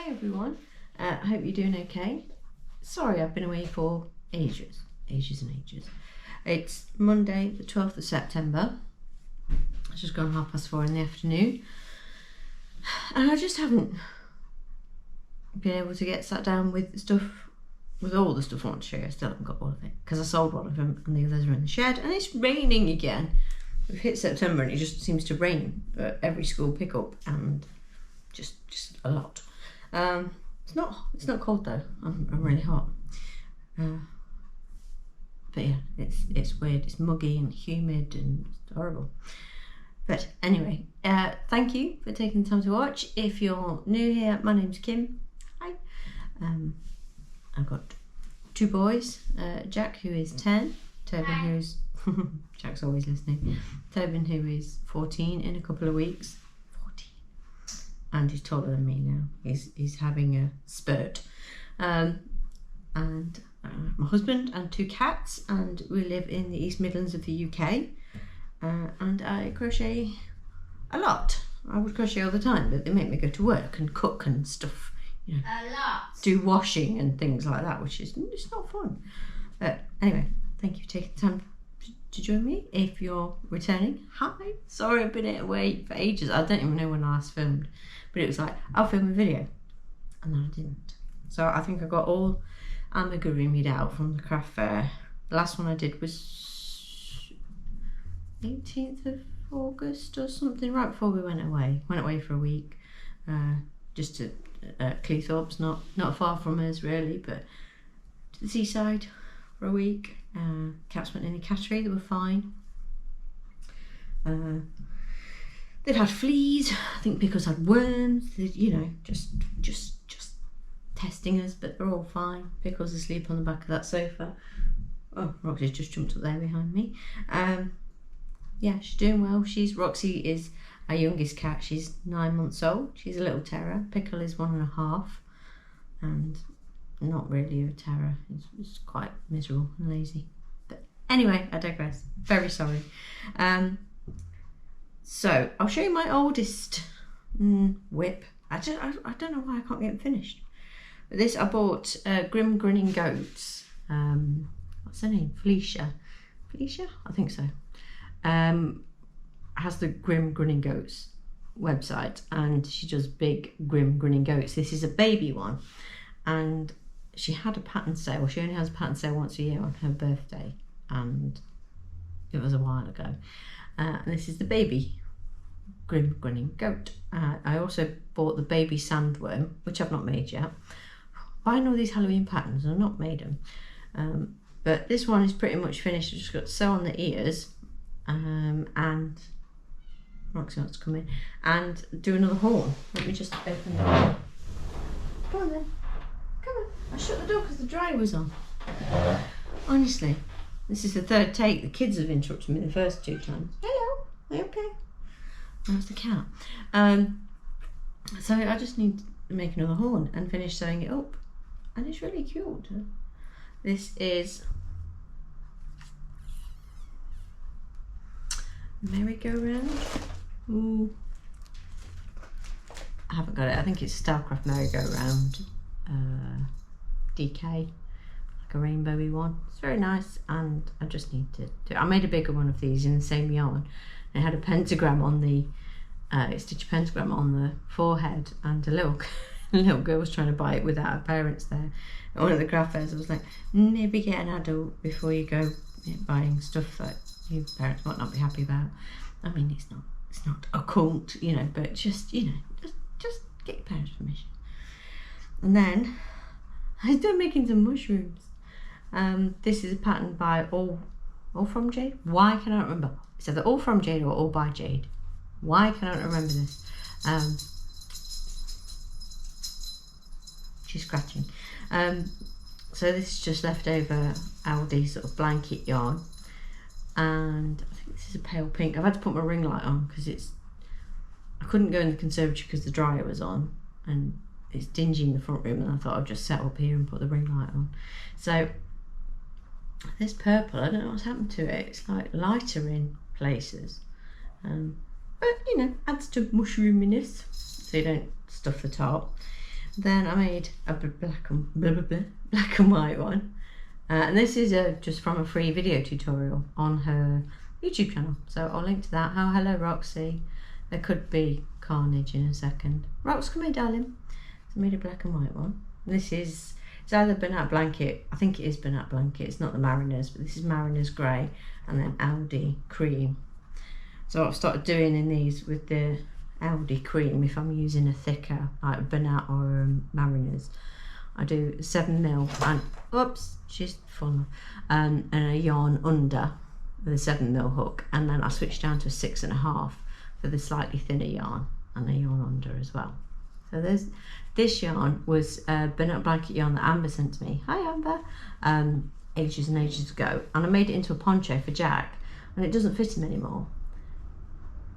Hi everyone, I hope you're doing okay. Sorry I've been away for ages and ages. It's Monday the 12th of September. It's just gone 4:30 in the afternoon and I just haven't been able to get sat down with all the stuff I want to show you. I still haven't got all of it because I sold one of them and the others are in the shed, and it's raining again. We've hit September and it just seems to rain at every school pickup, and just a lot. It's not cold though. I'm really hot. But yeah, it's weird. It's muggy and humid and it's horrible. But anyway, thank you for taking the time to watch. If you're new here, my name's Kim. Hi. I've got two boys, Jack, who is 10, Tobin, who's Jack's always listening. Tobin, who is 14 in a couple of weeks. 14. And he's taller than me now. He's having a spurt. And my husband and two cats, and we live in the East Midlands of the UK. And I crochet a lot. I would crochet all the time, but they make me go to work and cook and stuff, you know, a lot. Do washing and things like that, which is it's not fun. But anyway, thank you for taking the time to join me. If you're returning, hi. Sorry I've been away for ages. I don't even know when I last filmed, but it was like, I'll film a video, and then I didn't. So I think I got all amigurumi'd out from the craft fair. The last one I did was 18th of August or something, right before we went away. Went away for a week, just to Cleethorpes, not far from us really, but to the seaside for a week. Cats went in the cattery, they were fine. They'd had fleas, I think Pickles had worms, you know, just testing us, but they're all fine. Pickles asleep on the back of that sofa. Oh, Roxy's just jumped up there behind me. Yeah, she's doing well. Roxy is our youngest cat. She's 9 months old. She's a little terror. Pickle is 1.5, and not really a terror. It's quite miserable and lazy. But anyway, I digress. Very sorry. So I'll show you my oldest whip. I don't know why I can't get it finished. But this I bought Grim Grinning Goats. What's her name? Felicia, I think so. Has the Grim Grinning Goats website, and she does big Grim Grinning Goats. This is a baby one, and she had a pattern sale. She only has a pattern sale once a year on her birthday, and it was a while ago. And this is the baby Grim Grinning Goat. I also bought the baby sandworm, which I've not made yet. Buying all these Halloween patterns, I've not made them. But this one is pretty much finished. I've just got to sew on the ears, and Roxy wants to come in and do another horn. Let me just open the door. Come on then. Come on. I shut the door because the dryer was on. Honestly, this is the third take. The kids have interrupted me the first 2 times. Hello. Are you okay? That's the cat. So I just need to make another horn and finish sewing it up. And it's really cute. This is merry-go-round. Ooh. I haven't got it. I think it's Starcraft merry-go-round DK, like a rainbowy one. It's very nice, and I just need to do it. I made a bigger one of these in the same yarn. It had a pentagram on the stitch a pentagram on the forehead, and a little girl was trying to buy it without her parents there. At one of the craft fairs, I was like, maybe get an adult before you go buying stuff that your parents might not be happy about. I mean, it's not a cult, you know, but just, you know, just get your parents' permission. And then I started making some mushrooms. This is a pattern by All From Jade. Why can I not remember? It's either All From Jade or All By Jade. Why can I not remember this? She's scratching. So this is just leftover Aldi sort of blanket yarn, and I think this is a pale pink. I've had to put my ring light on because I couldn't go in the conservatory because the dryer was on, and it's dingy in the front room, and I thought I'd just set up here and put the ring light on. So this purple, I don't know what's happened to it. It's like lighter in places, but you know, adds to mushroominess so you don't stuff the top. Then I made a black and white one. And this is just from a free video tutorial on her YouTube channel. So I'll link to that. Oh, hello, Roxy. There could be carnage in a second. Rox, come here, darling. So I made a black and white one. This is, it's either Bernat Blanket. I think it is Bernat Blanket. It's not the Mariners, but this is Mariners Grey and then Aldi Cream. So I've started doing in these with the Aldi Cream, if I'm using a thicker like Bernat or Mariners, I do 7mm and oops, she's fun, and a yarn under with a 7mm hook, and then I switch down to a 6.5 for the slightly thinner yarn and a yarn under as well. So there's this yarn was Bernat Blanket yarn that Amber sent to me. Hi Amber, ages and ages ago, and I made it into a poncho for Jack, and it doesn't fit him anymore.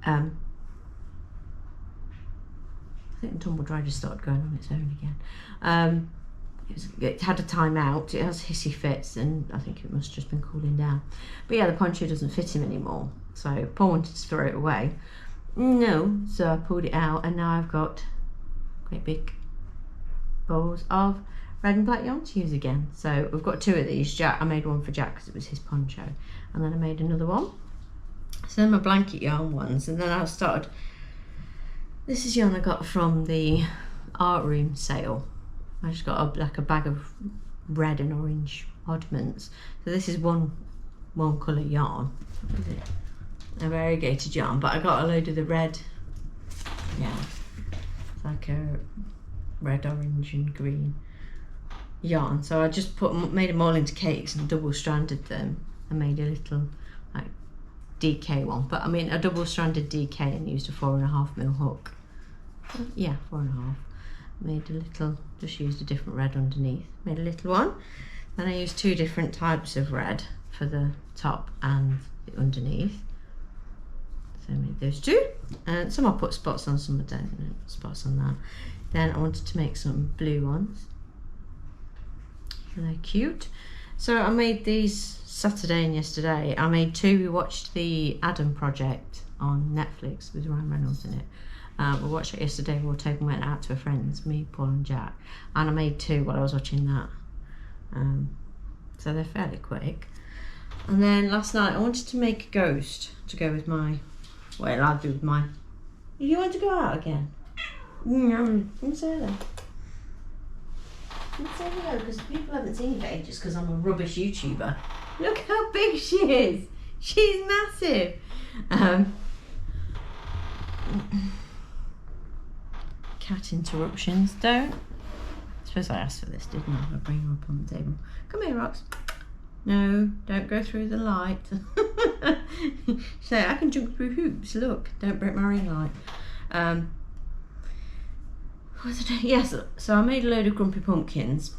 I think the tumble dryer just started going on its own again. It had a time out, it has hissy fits, and I think it must have just been cooling down. But yeah, the poncho doesn't fit him anymore, so Paul wanted to throw it away. No, so I pulled it out, and now I've got great big balls of red and black yarn to use again. So we've got 2 of these. Jack, I made one for Jack because it was his poncho, and then I made another one. So then my blanket yarn ones, and then I started, this is yarn I got from the art room sale. I just got like a bag of red and orange oddments. So this is one colour yarn. What is it? A variegated yarn, but I got a load of the red, yeah, it's like a red, orange and green yarn. So I just made them all into cakes and double stranded them and made a little like DK one. But I mean a double stranded DK and used a 4.5mm hook. Yeah, 4.5. Made a little, just used a different red underneath. Made a little one. Then I used 2 different types of red for the top and the underneath. So I made those 2. And some I put spots on, some I don't put spots on that. Then I wanted to make some blue ones. And they're cute. So I made these Saturday and yesterday. I made 2. We watched the Adam Project on Netflix with Ryan Reynolds in it. We watched it yesterday. We were taken, went out to a friend's, me, Paul and Jack, and I made 2 while I was watching that. So they're fairly quick. And then last night I wanted to make a ghost to go with my, well, I'll do with my, you want to go out again? Come say hello. Come say hello, because people haven't seen you for ages because I'm a rubbish YouTuber. Look how big she is. She's massive. Cat interruptions. Don't. I suppose I asked for this, didn't I? I'll bring her up on the table. Come here, Rox. No, don't go through the light. So I can jump through hoops. Look, don't break my ring light. Yes, so I made a load of grumpy pumpkins,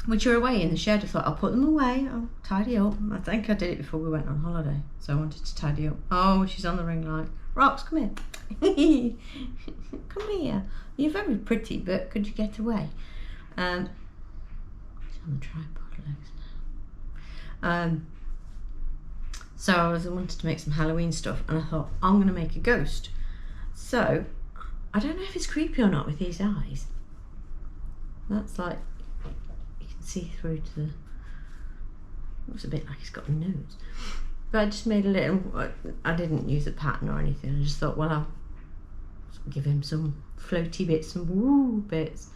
which are away in the shed. I thought I'll put them away. I'll tidy up. I think I did it before we went on holiday, so I wanted to tidy up. Oh, she's on the ring light. Rox, come here. Come here. You're very pretty, but could you get away? She's on the tripod legs now. So I wanted to make some Halloween stuff, and I thought I'm going to make a ghost. So I don't know if it's creepy or not with these eyes. That's like, you can see through to the, looks a bit like he's got a nose. But I just made a little, I didn't use a pattern or anything. I just thought, well, I'll give him some floaty bits, some woo bits.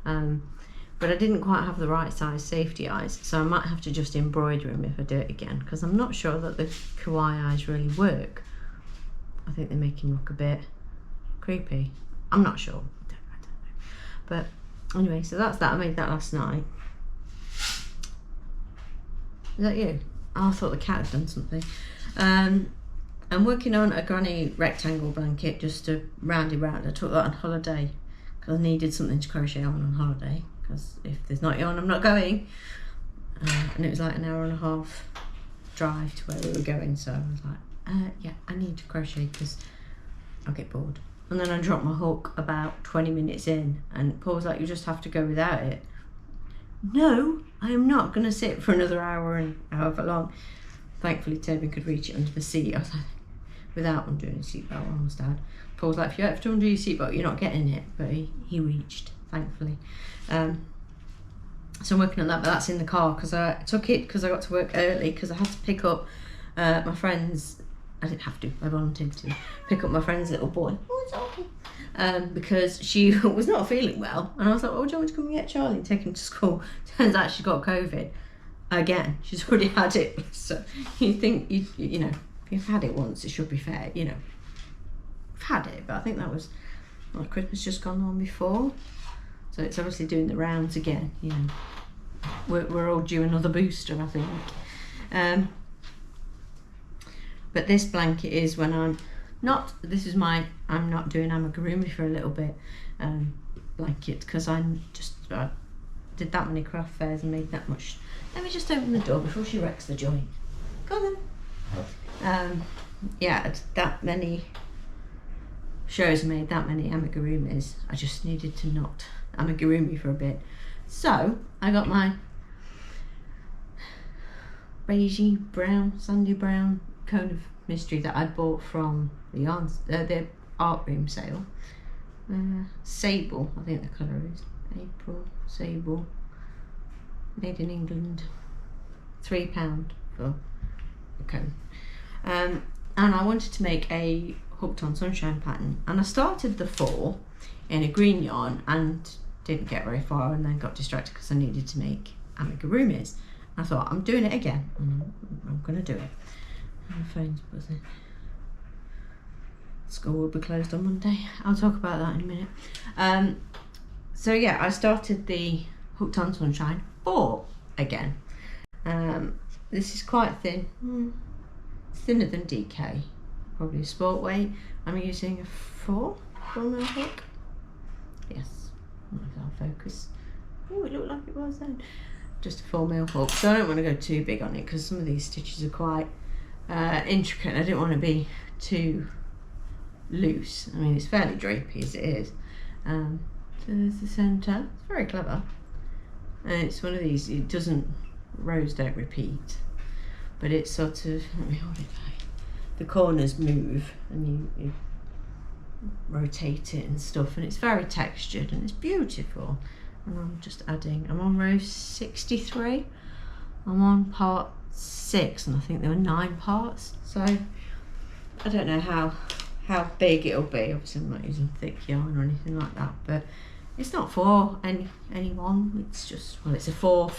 But I didn't quite have the right size safety eyes, so I might have to just embroider them if I do it again, because I'm not sure that the kawaii eyes really work. I think they make him look a bit creepy. I'm not sure. I don't know. But anyway, so that's that. I made that last night. Is that you? Oh, I thought the cat had done something. I'm working on a granny rectangle blanket just to round it round. I took that on holiday because I needed something to crochet on holiday, because if there's not yarn I'm not going. And it was like an 1.5 hour drive to where we were going, so I was like, yeah, I need to crochet because I'll get bored. And then I dropped my hook about 20 minutes in, and Paul was like, you just have to go without it. No, I am not going to sit for another hour and however long. Thankfully Toby could reach it under the seat. I was like, without undoing his seatbelt, I almost had. Paul was like, if you have to undo your seatbelt, you're not getting it. But he reached. thankfully. So I'm working on that, but that's in the car because I took it because I got to work early because I had to pick up my friend's. I didn't have to. I volunteered to pick up my friend's little boy. Oh, it's okay. Because she was not feeling well, and I was like, "Oh, do you want me to come and get Charlie and take him to school?" Turns out she got COVID again. She's already had it. So you think you know, if you've had it once, it should be fair. You know, I've had it, but I think that was like Christmas just gone on before. So it's obviously doing the rounds again, you know. We're all due another booster, I think. But this blanket is when I'm not doing amigurumi for a little bit blanket, because I did that many craft fairs and made that much. Let me just open the door before she wrecks the joint. Go on then. Yeah, that many shows and made that many amigurumis. I just needed to not amigurumi for a bit. So I got my beigey brown, sandy brown cone of mystery that I bought from the art room sale. Sable, I think the colour is April sable, made in England. £3 for a cone. And I wanted to make a hooked on sunshine pattern, and I started the 4 in a green yarn and didn't get very far, and then got distracted because I needed to make amigurumis. I thought, I'm doing it again, and I'm going to do it. My phone's buzzing. School will be closed on Monday. I'll talk about that in a minute. So yeah, I started the hooked on sunshine 4 again. This is quite thin, thinner than DK, probably a sport weight. I'm using a 4 mil hook. Yes, I'll focus. Oh, it looked like it was then. Just a 4 mil hook. So I don't want to go too big on it because some of these stitches are quite intricate, and I didn't want to be too loose. I mean, it's fairly drapey as it is. So there's the centre. It's very clever, and it's one of these. It doesn't, rows don't repeat, but it's sort of, let me hold it tight. The corners move and you rotate it and stuff, and it's very textured and it's beautiful. And I'm just adding, I'm on row 63, I'm on part 6, and I think there were 9 parts, so I don't know how big it'll be. Obviously I'm not using thick yarn or anything like that, but it's not for anyone, it's just, well, it's a for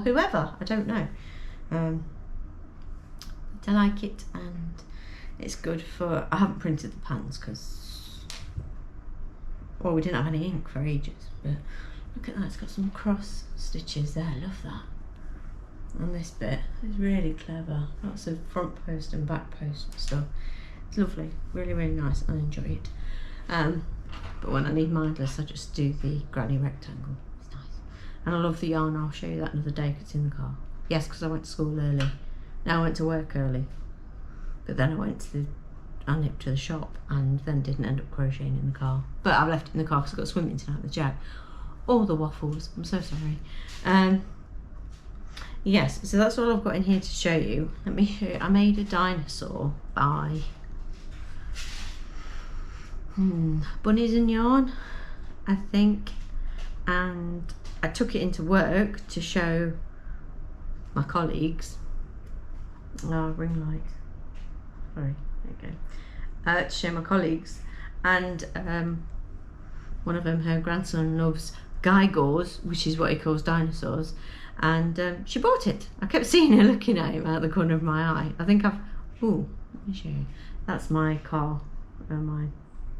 whoever, I don't know. I like it, and it's good for, I haven't printed the patterns because, well, we didn't have any ink for ages, but look at that, it's got some cross stitches there, I love that. And this bit is really clever, lots of front post and back post stuff. It's lovely, really, really nice, I enjoy it. But when I need mindless, I just do the granny rectangle, it's nice. And I love the yarn, I'll show you that another day because it's in the car. Yes, because I went to school early. Now I went to work early, but then I nipped to the shop and then didn't end up crocheting in the car. But I've left it in the car because I've got swimming tonight with Jack. All the waffles, I'm so sorry. Yes, so that's all I've got in here to show you. Let me show you. I made a dinosaur by Bunnies and Yarn, I think, and I took it into work to show my colleagues. Ring light. Sorry, there you go. To show my colleagues, and one of them, her grandson, loves Gygors, which is what he calls dinosaurs, and she bought it. I kept seeing her looking at him out the corner of my eye. I think let me show you. That's my car, my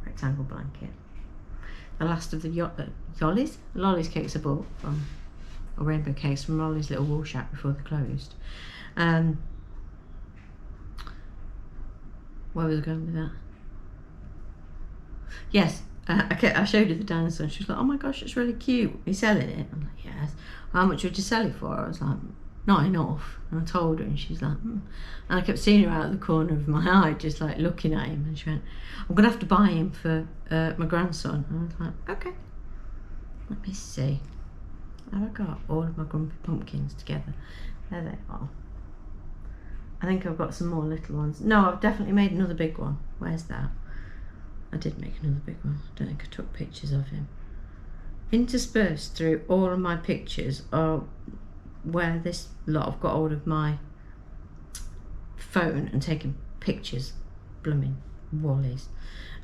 rectangle blanket. The last of the Lolly's cakes I bought from, or rainbow cakes from Lolly's little wool shack before they closed. Where was I going with that? Yes, I showed her the dinosaur and she was like, oh my gosh, it's really cute. Are you selling it? I'm like, yes. How much would you sell it for? I was like, not enough. And I told her, and she's like, And I kept seeing her out of the corner of my eye, just like looking at him, and she went, I'm going to have to buy him for my grandson. And I was like, okay. Let me see. Have I got all of my grumpy pumpkins together? There they are. I think I've got some more little ones. No, I've definitely made another big one. Where's that? I did make another big one. I don't think I took pictures of him. interspersed through all of my pictures are where this lot have got hold of my phone and taken pictures. Blooming wallies.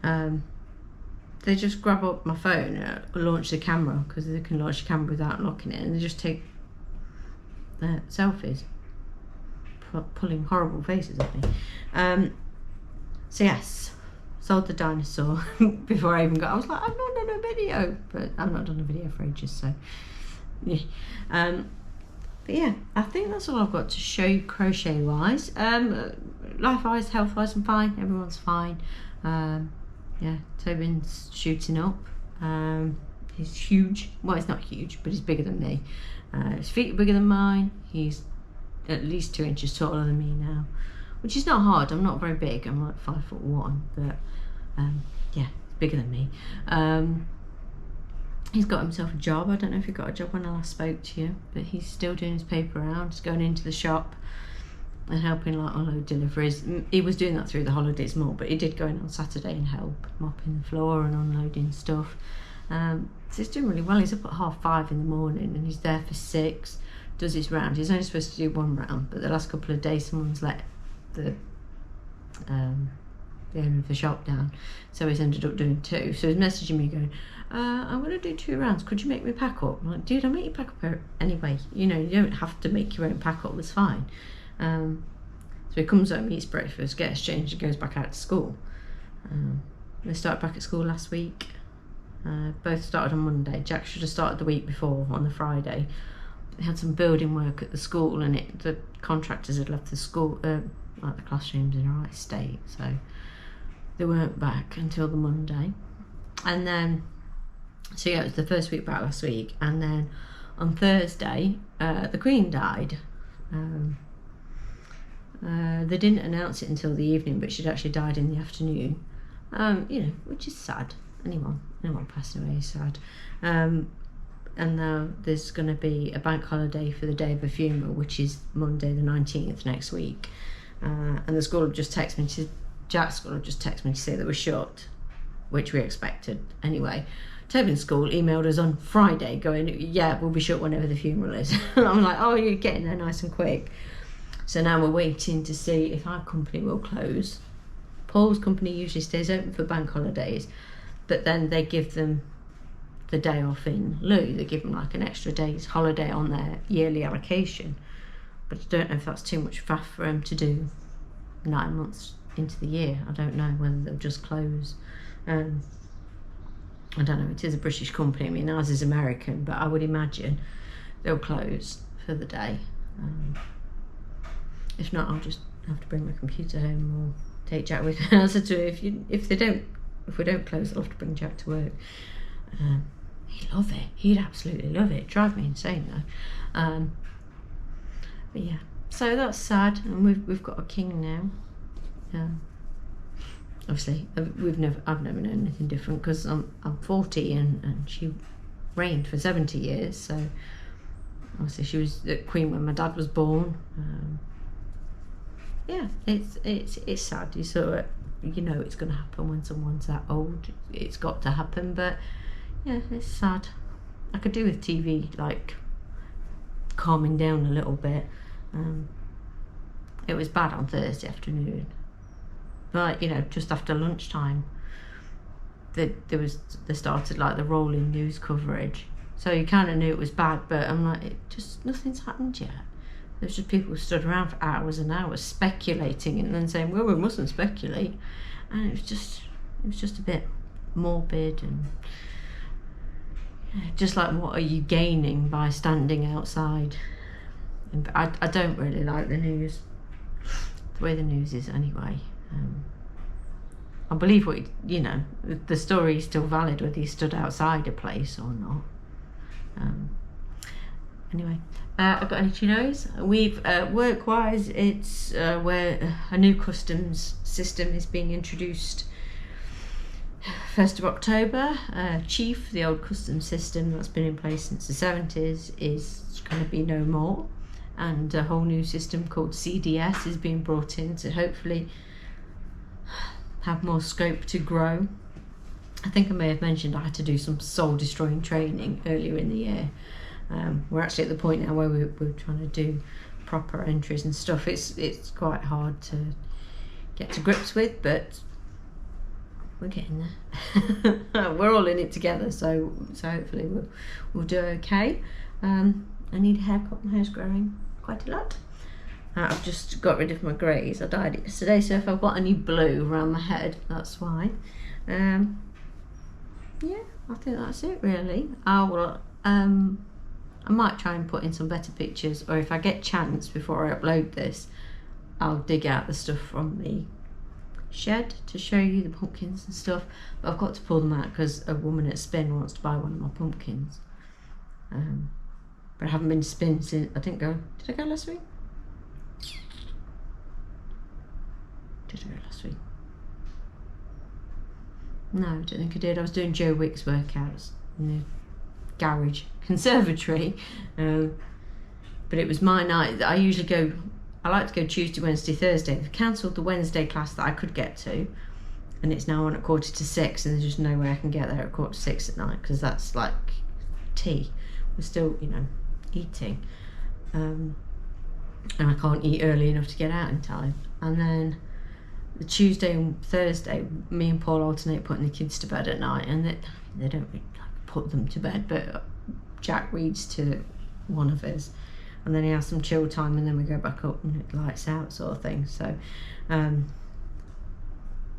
They just grab up my phone, launch the camera, because they can launch the camera without locking it, and they just take their selfies, pulling horrible faces at me. So yes, sold the dinosaur before I even got. I was like, I've not done a video, but I've not done a video for ages, so yeah. But yeah, I think that's all I've got to show you crochet wise. Life wise, health wise, I'm fine. Everyone's fine. Yeah, Tobin's shooting up. He's huge. Well, he's not huge, but he's bigger than me. His feet are bigger than mine. He's at least 2 inches taller than me now, which is not hard. I'm not very big. I'm like 5'1", but yeah, he's bigger than me. He's got himself a job. I don't know if he got a job when I last spoke to you, but he's still doing his paper rounds, going into the shop and helping like unload deliveries. He was doing that through the holidays more, but he did go in on Saturday and help mopping the floor and unloading stuff. So he's doing really well. He's up at 5:30 in the morning and he's there for 6, does his round. He's only supposed to do 1 round, but the last couple of days someone's let the owner of the shop down, so he's ended up doing 2. So he's messaging me going, I'm going to do 2 rounds, could you make me pack up? I'm like, dude, I'll make you pack up anyway, you know, you don't have to make your own pack up, it's fine. So he comes home, eats breakfast, gets changed and goes back out to school. They started back at school last week. Both started on Monday. Jack should have started the week before on the Friday. They had some building work at the school and the contractors had left the school, like the classrooms in a right state, so they weren't back until the Monday. And then, so yeah, it was the first week back last week, and then on Thursday the Queen died. They didn't announce it until the evening, but she'd actually died in the afternoon. You know, which is sad. Anyone passing away is sad. And now there's going to be a bank holiday for the day of the funeral, which is Monday the 19th next week. And the school have just texted me, Jack's school have just texted me to say that we're shut, which we expected anyway. Tobin's school emailed us on Friday going, yeah, we'll be shut whenever the funeral is. And I'm like, oh, you're getting there nice and quick. So now we're waiting to see if our company will close. Paul's company usually stays open for bank holidays, but then they give them the day off in lieu. They give them like an extra day's holiday on their yearly allocation. But I don't know if that's too much faff for them to do 9 months into the year. I don't know whether they'll just close. I don't know, it is a British company. I mean, ours is American, but I would imagine they'll close for the day. If not, I'll just have to bring my computer home or take Jack with me. I said to him, if we don't close, I'll have to bring Jack to work. He'd love it. He'd absolutely love it. Drive me insane though. But yeah, so that's sad, and we've got a king now. Obviously, I've never known anything different because I'm 40 and she reigned for 70 years. So obviously she was the queen when my dad was born. Yeah, it's sad. You sort of, you know, it's going to happen when someone's that old. It's got to happen, but yeah, it's sad. I could do with TV like calming down a little bit. It was bad on Thursday afternoon, but you know, just after lunchtime, they started like the rolling news coverage. So you kind of knew it was bad, but I'm like, nothing's happened yet. There's just people who stood around for hours and hours speculating and then saying, well, we mustn't speculate. And it was just a bit morbid and just like, what are you gaining by standing outside? And I don't really like the news, the way the news is anyway. I believe the story is still valid whether you stood outside a place or not. Anyway, I've got any chinos. We've work-wise, it's where a new customs system is being introduced 1st of October. Chief, the old customs system that's been in place since the 70s, is going to be no more, and a whole new system called CDS is being brought in to hopefully have more scope to grow. I think I may have mentioned I had to do some soul destroying training earlier in the year. We're actually at the point now where we're trying to do proper entries and stuff. It's quite hard to get to grips with, but we're getting there. We're all in it together, so hopefully we'll do okay. I need a haircut. My hair's growing quite a lot. I've just got rid of my greys. I dyed it yesterday, so if I've got any blue around my head, that's why. Yeah, I think that's it really. I might try and put in some better pictures, or if I get chance before I upload this, I'll dig out the stuff from the shed to show you the pumpkins and stuff. But I've got to pull them out because a woman at Spin wants to buy one of my pumpkins. But I haven't been to Spin since, I didn't go, did I go last week? Did I go last week? No, I don't think I did. I was doing Joe Wick's workouts in the garage conservatory, but it was my night. I usually go, I like to go Tuesday, Wednesday, Thursday. They've cancelled the Wednesday class that I could get to, and it's now on at 6:45, and there's just no way I can get there at 6:45 at night because that's like tea. We're still, you know, eating, and I can't eat early enough to get out in time. And then the Tuesday and Thursday, me and Paul alternate putting the kids to bed at night, and they don't really put them to bed, but Jack reads to one of us, and then he has some chill time, and then we go back up and it lights out sort of thing. So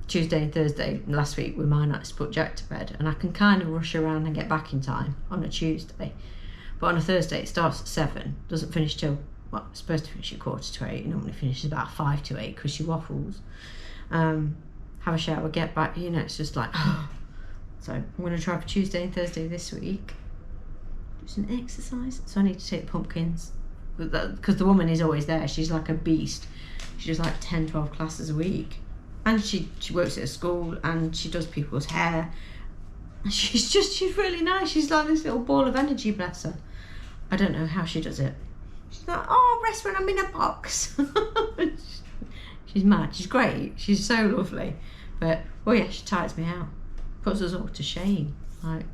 Tuesday and Thursday last week were my nights to put Jack to bed, and I can kind of rush around and get back in time on a Tuesday. But on a Thursday it starts at 7, doesn't finish till, well, it's supposed to finish at 7:45. It normally finishes about 5 to 8 because she waffles. Have a shower, get back, you know, it's just like, oh. So I'm going to try for Tuesday and Thursday this week, do some exercise. So I need to take the pumpkins, because the woman is always there. She's like a beast. She does like 10, 12 classes a week, and she works at a school, and she does people's hair. She's really nice. She's like this little ball of energy, bless her. I don't know how she does it. She's like, oh, rest when I'm in a box. She's mad. She's great. She's so lovely. But, oh yeah, she tires me out. Puts us all to shame. Like,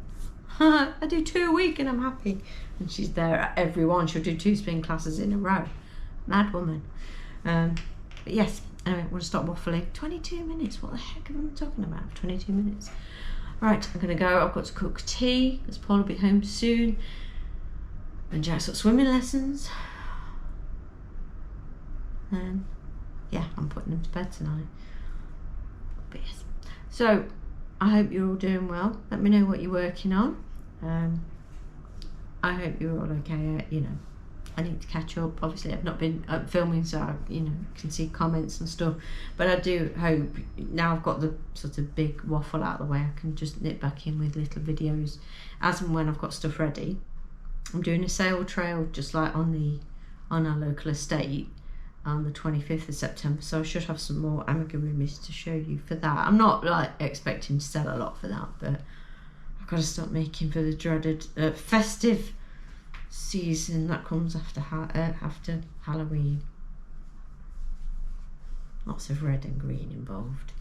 I do 2 a week and I'm happy. And she's there at every one. She'll do 2 spin classes in a row. Mad woman. But yes, anyway, I'm going to stop waffling. 22 minutes. What the heck am I talking about? 22 minutes. Right, I'm going to go. I've got to cook tea because Paul will be home soon. And Jack's got swimming lessons. And yeah, I'm putting him to bed tonight. But yes. So, I hope you're all doing well. Let me know what you're working on. I hope you're all okay. You know, I need to catch up. Obviously, I've not been filming, so I, you know, can see comments and stuff. But I do hope, now I've got the sort of big waffle out of the way, I can just nip back in with little videos as and when I've got stuff ready. I'm doing a sail trail just like on our local estate on the 25th of September, so I should have some more amigurumis to show you for that. I'm not like expecting to sell a lot for that, but I've got to start making for the dreaded festive season that comes after Halloween. Lots of red and green involved.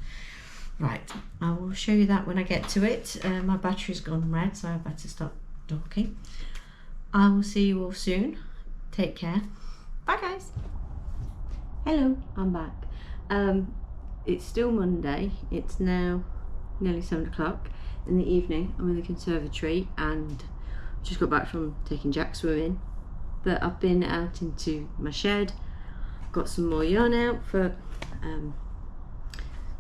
Right, I will show you that when I get to it. My battery's gone red, so I better stop talking. I will see you all soon. Take care. Bye guys. Hello, I'm back. It's still Monday. It's now nearly 7 o'clock in the evening. I'm in the conservatory and just got back from taking Jack swimming. But I've been out into my shed, got some more yarn out for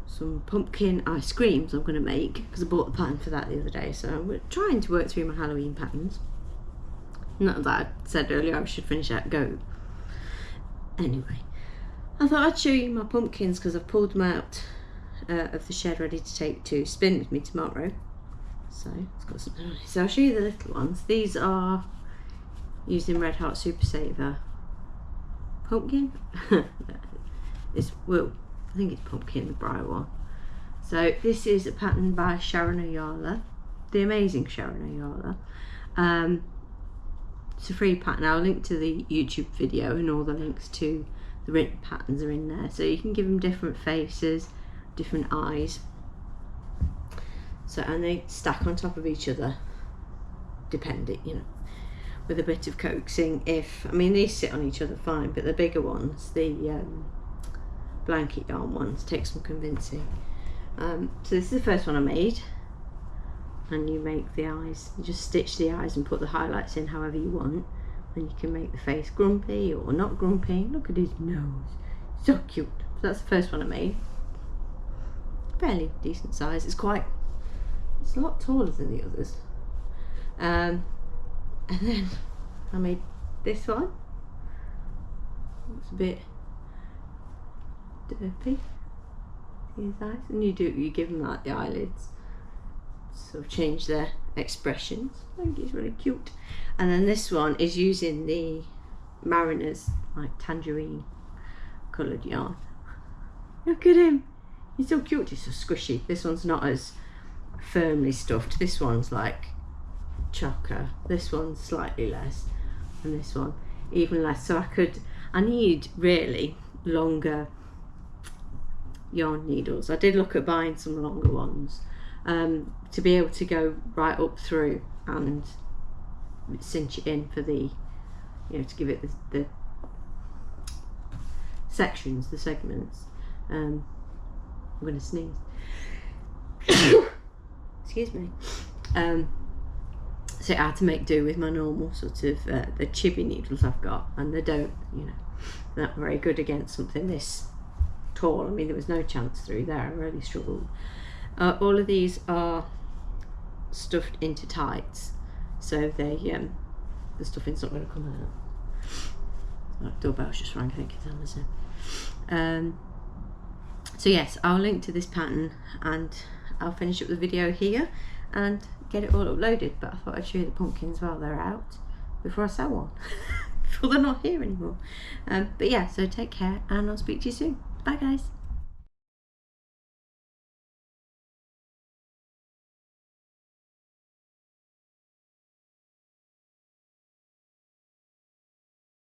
some pumpkin ice creams I'm going to make, because I bought the pattern for that the other day. So I'm trying to work through my Halloween patterns. Not that I said earlier I should finish that goat. Anyway, I thought I'd show you my pumpkins because I've pulled them out of the shed ready to take to spin with me tomorrow. So it's got something on it. So I'll show you the little ones. These are using Red Heart Super Saver pumpkin. Well, I think it's pumpkin, the bright one. So this is a pattern by Sharon Ayala, the amazing Sharon Ayala. It's a free pattern. I'll link to the YouTube video, and all the links to the written patterns are in there, so you can give them different faces, different eyes. So, and they stack on top of each other, depending, you know, with a bit of coaxing. I mean, these sit on each other fine, but the bigger ones, the blanket yarn ones, take some convincing. So this is the first one I made, and you make the eyes, you just stitch the eyes and put the highlights in however you want, and you can make the face grumpy or not grumpy. Look at his nose, so cute. So that's the first one I made, fairly decent size. It's a lot taller than the others. And then I made this one. It's a bit derpy. See his eyes? And you give them like the eyelids, sort of change their expressions. I think he's really cute. And then this one is using the Mariner's like tangerine coloured yarn. Look at him, he's so cute. He's so squishy. This one's not as firmly stuffed. This one's like chocker. This one's slightly less, and this one even less. So I need really longer yarn needles. I did look at buying some longer ones to be able to go right up through and cinch it in for the, you know, to give it the sections, the segments. I'm gonna sneeze. Excuse me. So I had to make do with my normal sort of the chibi needles I've got, and they don't, you know, they're not very good against something this tall. I mean, there was no chance through there. I really struggled. All of these are stuffed into tights, so they the stuffing's not going to come out. Oh, doorbell's just rang. I think it's Amazon. So yes, I'll link to this pattern, and I'll finish up the video here and get it all uploaded. But I thought I'd show you the pumpkins while they're out before I sew one, before they're not here anymore. But yeah, so take care, and I'll speak to you soon. Bye guys.